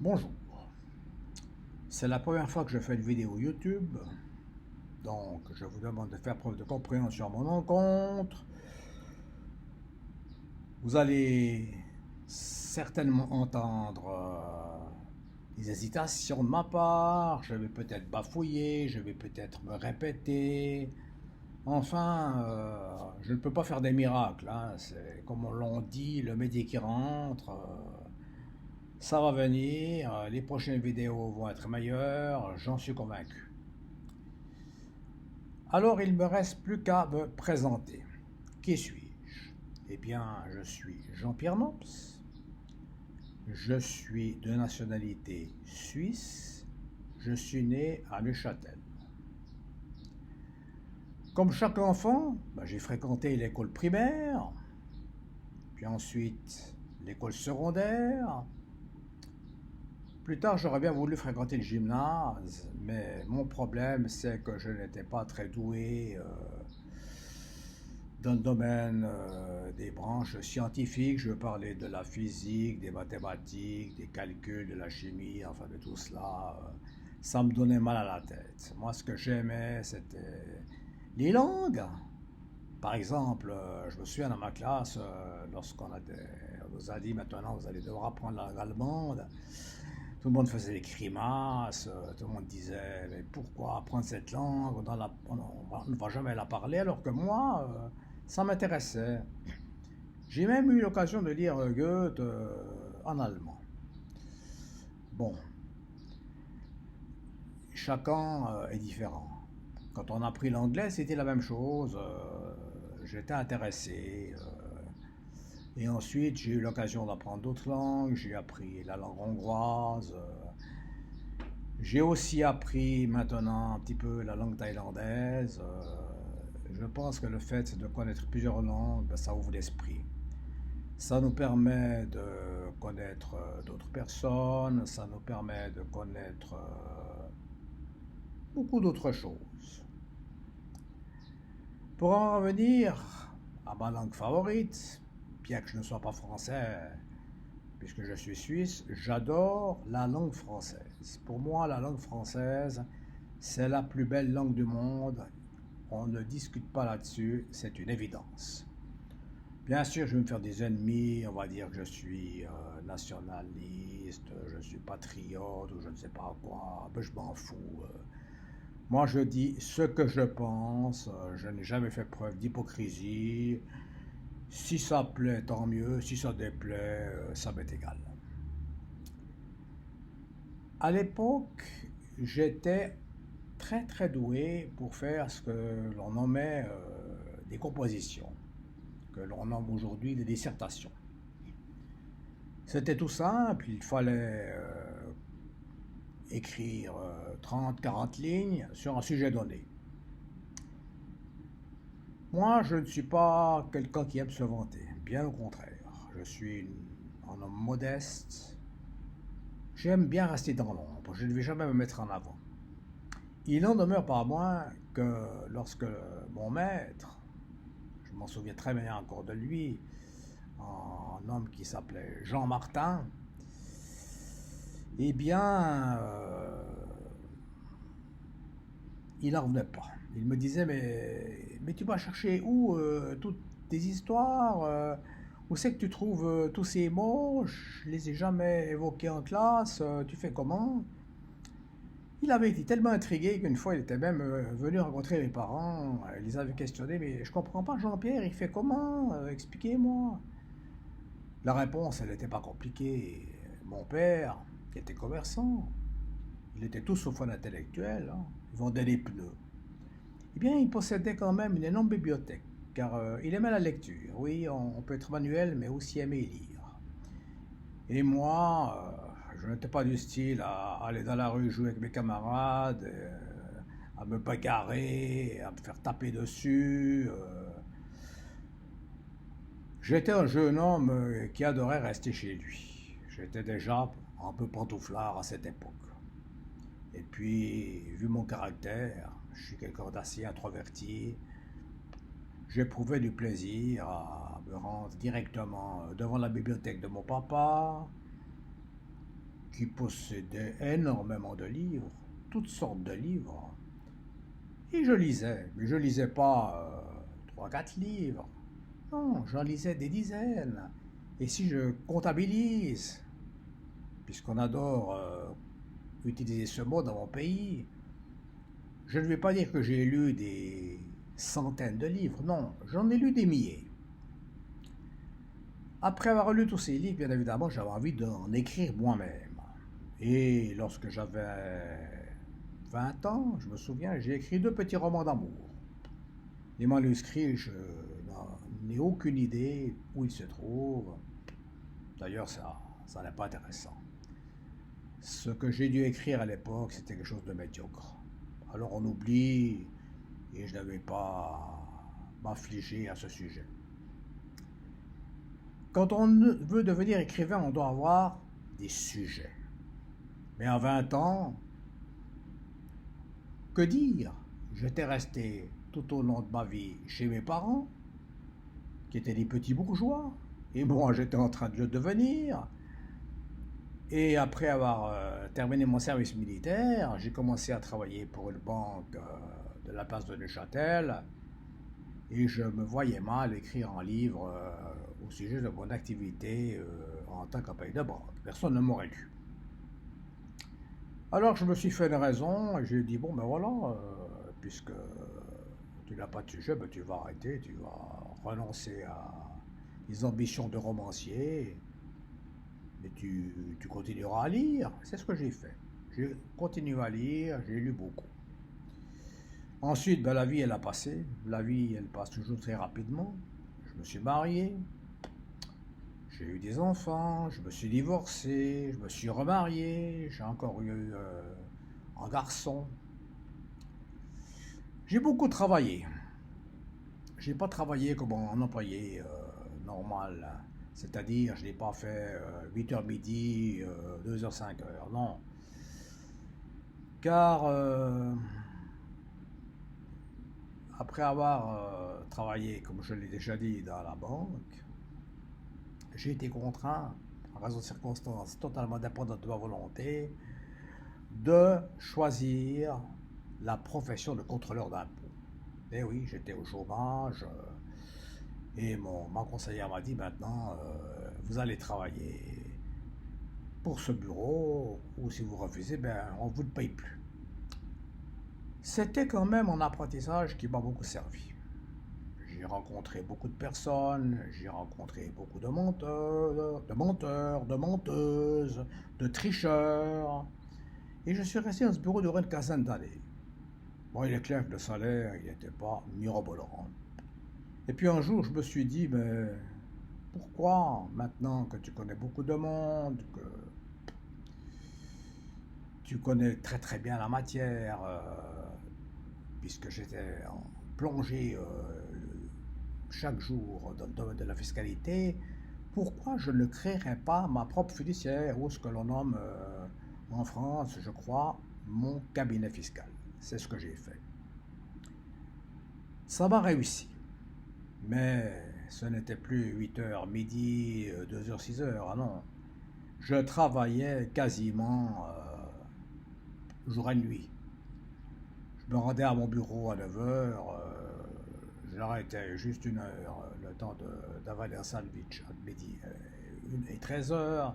Bonjour, c'est la première fois que je fais une vidéo YouTube, donc je vous demande de faire preuve de compréhension à mon encontre. Vous allez certainement entendre des hésitations de ma part, je vais peut-être bafouiller, je vais peut-être me répéter. Enfin, je ne peux pas faire des miracles, hein. C'est comme on l'on dit, le métier qui rentre. Ça va venir, les prochaines vidéos vont être meilleures, j'en suis convaincu. Alors il ne me reste plus qu'à me présenter. Qui suis-je? Eh bien, je suis Jean-Pierre Nops. Je suis de nationalité suisse. Je suis né à Neuchâtel. Comme chaque enfant, j'ai fréquenté l'école primaire, puis ensuite l'école secondaire. Plus tard, j'aurais bien voulu fréquenter le gymnase, mais mon problème, c'est que je n'étais pas très doué dans le domaine des branches scientifiques. Je veux parler de la physique, des mathématiques, des calculs, de la chimie, enfin de tout cela. Ça me donnait mal à la tête. Moi, ce que j'aimais, c'était les langues. Par exemple, je me souviens dans ma classe, on nous a dit maintenant vous allez devoir apprendre la langue allemande. Tout le monde faisait des grimaces, tout le monde disait mais pourquoi apprendre cette langue, on ne va jamais la parler, alors que moi, ça m'intéressait. J'ai même eu l'occasion de lire Goethe en allemand. Bon, chacun est différent. Quand on a appris l'anglais, c'était la même chose. J'étais intéressé. Et ensuite, j'ai eu l'occasion d'apprendre d'autres langues. J'ai appris la langue hongroise. J'ai aussi appris maintenant un petit peu la langue thaïlandaise. Je pense que le fait de connaître plusieurs langues, ça ouvre l'esprit. Ça nous permet de connaître d'autres personnes, ça nous permet de connaître beaucoup d'autres choses. Pour en revenir à ma langue favorite, bien que je ne sois pas français, puisque je suis suisse, j'adore la langue française. Pour moi, la langue française, c'est la plus belle langue du monde. On ne discute pas là-dessus, c'est une évidence. Bien sûr, je vais me faire des ennemis, on va dire que je suis nationaliste, je suis patriote ou je ne sais pas quoi, mais je m'en fous. Moi, je dis ce que je pense, je n'ai jamais fait preuve d'hypocrisie. Si ça plaît, tant mieux, si ça déplaît, ça m'est égal. À l'époque, j'étais très très doué pour faire ce que l'on nommait des compositions, que l'on nomme aujourd'hui des dissertations. C'était tout simple, il fallait écrire 30-40 lignes sur un sujet donné. Moi, je ne suis pas quelqu'un qui aime se vanter, bien au contraire. Je suis un homme modeste. J'aime bien rester dans l'ombre, je ne vais jamais me mettre en avant. Il n'en demeure pas moins que lorsque mon maître, je m'en souviens très bien encore de lui, un homme qui s'appelait Jean Martin, eh bien, il n'en revenait pas. Il me disait, mais tu vas chercher où toutes tes histoires où c'est que tu trouves tous ces mots? Je les ai jamais évoqués en classe. Tu fais comment? Il avait été tellement intrigué qu'une fois, il était même venu rencontrer mes parents. Il les avait questionnés, mais je comprends pas, Jean-Pierre, il fait comment? Expliquez-moi. La réponse, elle n'était pas compliquée. Mon père, qui était commerçant, il était tout sauf un intellectuel, hein. Il vendait des pneus. Eh bien, il possédait quand même une énorme bibliothèque, car il aimait la lecture. Oui, on peut être manuel, mais aussi aimer lire. Et moi, je n'étais pas du style à aller dans la rue jouer avec mes camarades, à me bagarrer, à me faire taper dessus. J'étais un jeune homme qui adorait rester chez lui. J'étais déjà un peu pantouflard à cette époque. Et puis, vu mon caractère, je suis quelqu'un d'assez introverti. J'éprouvais du plaisir à me rendre directement devant la bibliothèque de mon papa, qui possédait énormément de livres, toutes sortes de livres. Et je lisais, mais je lisais pas 3-4 livres. Non, j'en lisais des dizaines. Et si je comptabilise, puisqu'on adore utiliser ce mot dans mon pays, je ne vais pas dire que j'ai lu des centaines de livres, non, j'en ai lu des milliers. Après avoir lu tous ces livres, bien évidemment, j'avais envie d'en écrire moi-même. Et lorsque j'avais 20 ans, je me souviens, j'ai écrit 2 petits romans d'amour. Les manuscrits, je n'en ai aucune idée où ils se trouvent. D'ailleurs, ça n'est pas intéressant. Ce que j'ai dû écrire à l'époque, c'était quelque chose de médiocre. Alors on oublie et je n'avais pas m'affliger à ce sujet. Quand on veut devenir écrivain, on doit avoir des sujets. Mais à 20 ans, que dire? J'étais resté tout au long de ma vie chez mes parents, qui étaient des petits bourgeois, et moi j'étais en train de le devenir. Et après avoir terminé mon service militaire, j'ai commencé à travailler pour une banque de la place de Neuchâtel, et je me voyais mal écrire un livre au sujet de mon activité en tant qu'employé de banque. Personne ne m'aurait lu. Alors je me suis fait une raison et j'ai dit bon ben voilà, puisque tu n'as pas de sujet, ben, tu vas arrêter, tu vas renoncer à les ambitions de romancier, mais tu continueras à lire. C'est ce que j'ai fait. J'ai continué à lire, j'ai lu beaucoup. Ensuite, ben, la vie elle a passé, la vie elle passe toujours très rapidement. Je me suis marié, j'ai eu des enfants, je me suis divorcé, je me suis remarié, j'ai encore eu un garçon. J'ai beaucoup travaillé. J'ai pas travaillé comme un employé normal. C'est-à-dire, je n'ai pas fait 8h midi, 2h 5h, non. Car après avoir travaillé, comme je l'ai déjà dit, dans la banque, j'ai été contraint, en raison de circonstances totalement indépendantes de ma volonté, de choisir la profession de contrôleur d'impôts. Et oui, j'étais au chômage et ma conseillère m'a dit maintenant, vous allez travailler pour ce bureau ou si vous refusez, ben, on ne vous le paye plus. C'était quand même un apprentissage qui m'a beaucoup servi. J'ai rencontré beaucoup de personnes, j'ai rencontré beaucoup de menteurs, de menteuses, de tricheurs. Et je suis resté dans ce bureau durant une quinzaine d'années. Bon, il est clair que le salaire, il n'était pas mirobolant. Et puis un jour, je me suis dit, mais pourquoi, maintenant que tu connais beaucoup de monde, que tu connais très très bien la matière, puisque j'étais plongé chaque jour dans le domaine de la fiscalité, pourquoi je ne créerais pas ma propre fiduciaire, ou ce que l'on nomme en France, je crois, mon cabinet fiscal. C'est ce que j'ai fait. Ça m'a réussi. Mais ce n'était plus 8h midi, 2h 6h, ah non. Je travaillais quasiment jour et nuit. Je me rendais à mon bureau à 9h, j'arrêtais juste 1 heure, le temps d'avaler un sandwich à midi et 13h.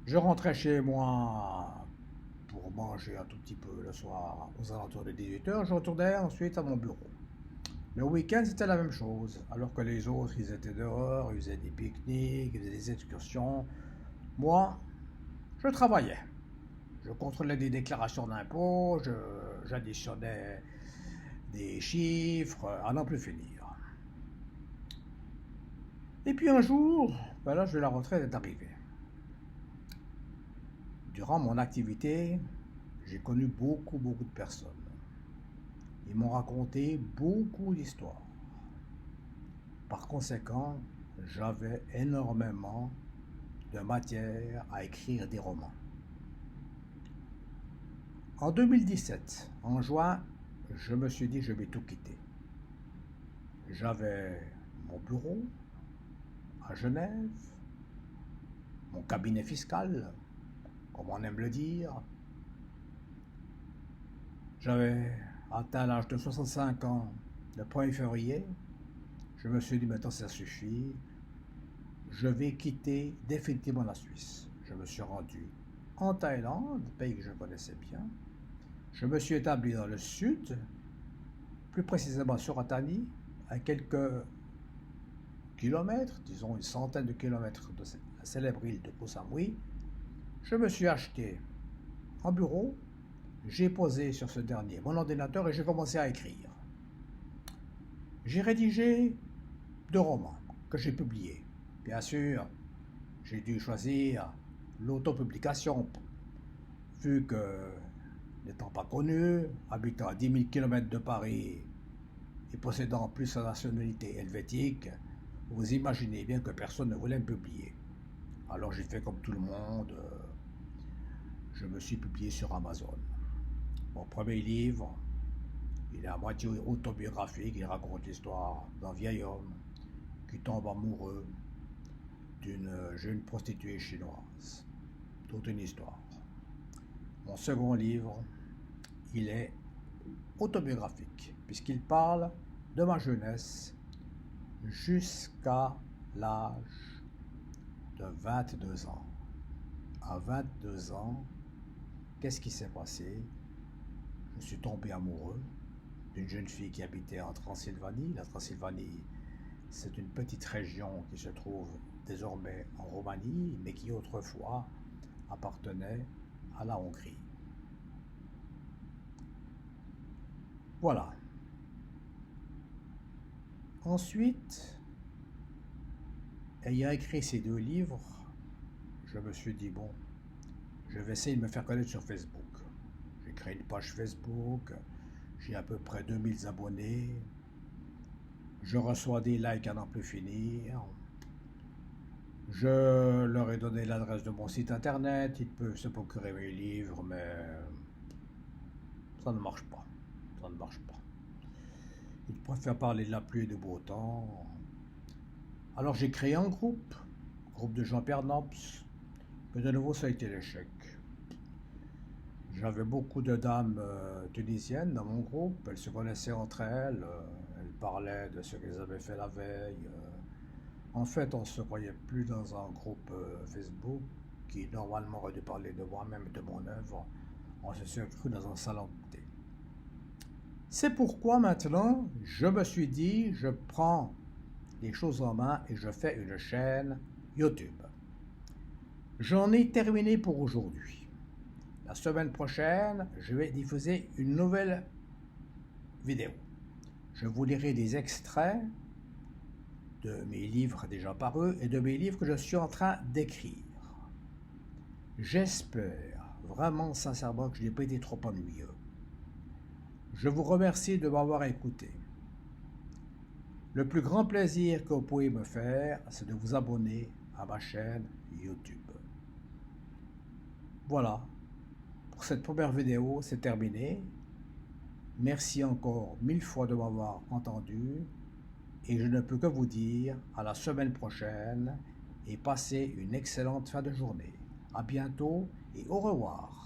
Je rentrais chez moi pour manger un tout petit peu le soir aux alentours de 18h. Je retournais ensuite à mon bureau. Le week-end, c'était la même chose. Alors que les autres, ils étaient dehors, ils faisaient des pique-niques, ils faisaient des excursions. Moi, je travaillais. Je contrôlais des déclarations d'impôts, j'additionnais des chiffres, à n'en plus finir. Et puis un jour, ben là, la retraite est arrivée. Durant mon activité, j'ai connu beaucoup de personnes. Ils m'ont raconté beaucoup d'histoires. Par conséquent, j'avais énormément de matière à écrire des romans. En 2017, en juin, je me suis dit je vais tout quitter. J'avais mon bureau à Genève, mon cabinet fiscal, comme on aime le dire. J'avais atteint l'âge de 65 ans le 1er février. Je me suis dit, maintenant ça suffit. Je vais quitter définitivement la Suisse. Je me suis rendu en Thaïlande, pays que je connaissais bien. Je me suis établi dans le sud, plus précisément sur Attani, à quelques kilomètres, disons une centaine de kilomètres de la célèbre île de Koh Samui. Je me suis acheté un bureau, j'ai posé sur ce dernier mon ordinateur et j'ai commencé à écrire. J'ai rédigé 2 romans que j'ai publiés. Bien sûr, j'ai dû choisir l'autopublication, vu que, n'étant pas connu, habitant à 10 000 km de Paris et possédant plus la nationalité helvétique, vous imaginez bien que personne ne voulait me publier. Alors j'ai fait comme tout le monde, je me suis publié sur Amazon. Mon premier livre, il est à moitié autobiographique, il raconte l'histoire d'un vieil homme qui tombe amoureux d'une jeune prostituée chinoise. Toute une histoire. Mon second livre, il est autobiographique, puisqu'il parle de ma jeunesse jusqu'à l'âge de 22 ans. À 22 ans, qu'est-ce qui s'est passé? Je suis tombé amoureux d'une jeune fille qui habitait en Transylvanie. La Transylvanie, c'est une petite région qui se trouve désormais en Roumanie, mais qui autrefois appartenait à la Hongrie. Voilà. Ensuite, ayant écrit ces 2 livres, je me suis dit, bon, je vais essayer de me faire connaître sur Facebook. J'ai créé une page Facebook, j'ai à peu près 2000 abonnés, je reçois des likes à n'en plus finir. Je leur ai donné l'adresse de mon site internet, ils peuvent se procurer mes livres, mais ça ne marche pas. Ça ne marche pas. Ils préfèrent parler de la pluie et du beau temps. Alors j'ai créé un groupe de Jean-Pierre Nobs, mais de nouveau ça a été l'échec. J'avais beaucoup de dames tunisiennes dans mon groupe, elles se connaissaient entre elles, elles parlaient de ce qu'elles avaient fait la veille. En fait, on ne se croyait plus dans un groupe Facebook qui normalement aurait dû parler de moi-même et de mon œuvre. On se serait cru dans un salon de thé. C'est pourquoi maintenant, je me suis dit, je prends les choses en main et je fais une chaîne YouTube. J'en ai terminé pour aujourd'hui. La semaine prochaine, je vais diffuser une nouvelle vidéo. Je vous lirai des extraits de mes livres déjà parus et de mes livres que je suis en train d'écrire. J'espère vraiment sincèrement que je n'ai pas été trop ennuyeux. Je vous remercie de m'avoir écouté. Le plus grand plaisir que vous pouvez me faire, c'est de vous abonner à ma chaîne YouTube. Voilà, pour cette première vidéo, c'est terminé. Merci encore 1000 fois de m'avoir entendu et je ne peux que vous dire à la semaine prochaine et passez une excellente fin de journée. À bientôt et au revoir.